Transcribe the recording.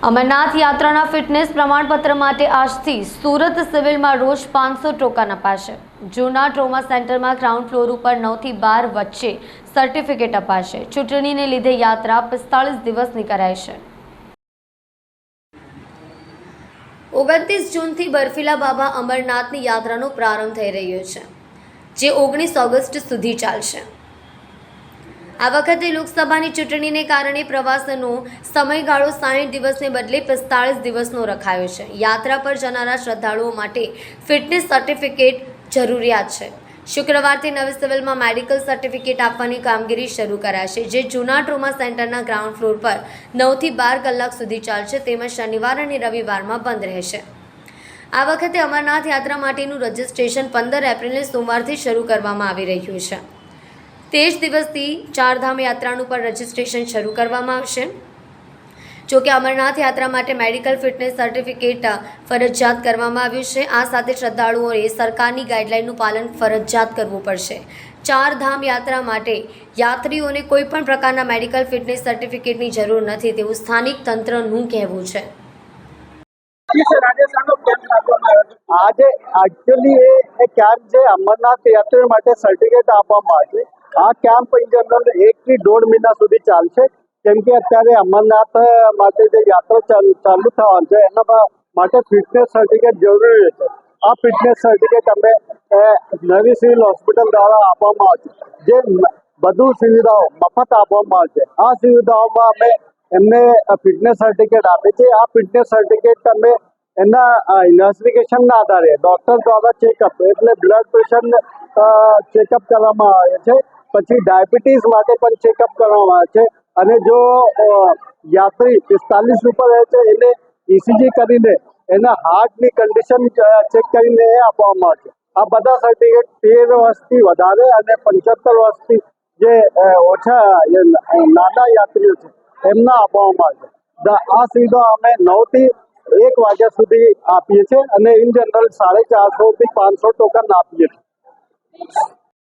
અમરનાથ યાત્રાના ફિટનેસ પ્રમાણપત્ર માટે આજથી સુરત સિવિલમાં રોજ 500 ટોકન અપાશે। જૂના ટ્રોમા સેન્ટરમાં ગ્રાઉન્ડ ફ્લોર ઉપર 9 થી 12 વચ્ચે સર્ટિફિકેટ અપાશે। ચૂંટણીને લીધે યાત્રા 45 દિવસની કરાઈ છે। 29 જૂનથી બર્ફીલા બાબા અમરનાથની યાત્રાનો પ્રારંભ થઈ રહ્યો છે, જે 19 ઓગસ્ટ સુધી ચાલશે। આ વખતે લોકસભાની ચૂંટણીને કારણે પ્રવાસનો સમયગાળો 60 દિવસને બદલે 45 દિવસનો રખાયો છે। યાત્રા પર જનારા શ્રદ્ધાળુઓ માટે ફિટનેસ સર્ટિફિકેટ જરૂરિયાત છે। શુક્રવારથી નવી સિવિલમાં મેડિકલ સર્ટિફિકેટ આપવાની કામગીરી શરૂ કરાશે, જે જૂના ટ્રોમા સેન્ટરના ગ્રાઉન્ડ ફ્લોર પર 9 થી 12 કલાક સુધી ચાલશે, તેમજ શનિવાર અને રવિવારમાં બંધ રહેશે। આ વખતે અમરનાથ યાત્રા માટેનું રજીસ્ટ્રેશન 15 એપ્રિલને સોમવારથી શરૂ કરવામાં આવી રહ્યું છે। તે જ દિવસથી ચારધામ યાત્રાનું પણ રજીસ્ટ્રેશન શરૂ કરવામાં આવશે। જોકે અમરનાથ યાત્રા માટે મેડિકલ ફિટનેસ સર્ટિફિકેટ ફરજિયાત કરવામાં આવ્યું છે। આ સાથે શ્રદ્ધાળુઓએ સરકારની ગાઈડલાઈનનું પાલન ફરજિયાત કરવું પડશે। ચારધામ યાત્રા માટે યાત્રીઓને કોઈપણ પ્રકારના મેડિકલ ફિટનેસ સર્ટિફિકેટની જરૂર નથી, તેવું સ્થાનિક તંત્રનું કહેવું છે। આજે एक्चुअली એ કેમ્પ છે અમરનાથ યાત્રા માટે સર્ટિફિકેટ આપવામાં આવે છે। આ કેમ્પ ઇન જનરલ 1 થી 1.5 મહિના સુધી ચાલશે, કેમ કે અત્યારે અમરનાથ માટે જે યાત્રા ચાલુ થવાની છે એના માટે ફિટનેસ સર્ટિફિકેટ જરૂરી છે। આ ફિટનેસ સર્ટિફિકેટ અમે નવી સિવિલ હોસ્પિટલ દ્વારા આપવામાં આવે છે, જે બધું સુવિધાઓ મફત આપવામાં આવે છે। આ સુવિધાઓમાં અમે એમને ફિટનેસ સર્ટિફિકેટ આપે છે। આ ફિટનેસ સર્ટિફિકેટ અમે એના ઇન્વેસ્ટિગેશનના આધારે ડૉક્ટર દ્વારા ચેકઅપ એટલે બ્લડ પ્રેશર ચેકઅપ કરવામાં આવે છે, પછી ડાયાબિટીસ માટે પણ ચેકઅપ કરવામાં આવે છે, અને જો યાત્રી 45 ઉપર રહે છે એને ECG કરીને એના હાર્ટની કન્ડિશન ચેક કરીને એ આપવામાં આવે છે। આ બધા સર્ટિફિકેટ 13 વર્ષથી વધારે અને 75 વર્ષથી જે ઓછા નાના યાત્રીઓ છે એમના આપવામાં આવે છે। આ સુવિધા અમે 9 થી 1 વાગ્યા સુધી આપીએ છીએ અને ઇન જનરલ 450 થી 500 ટોકન આપીએ છીએ।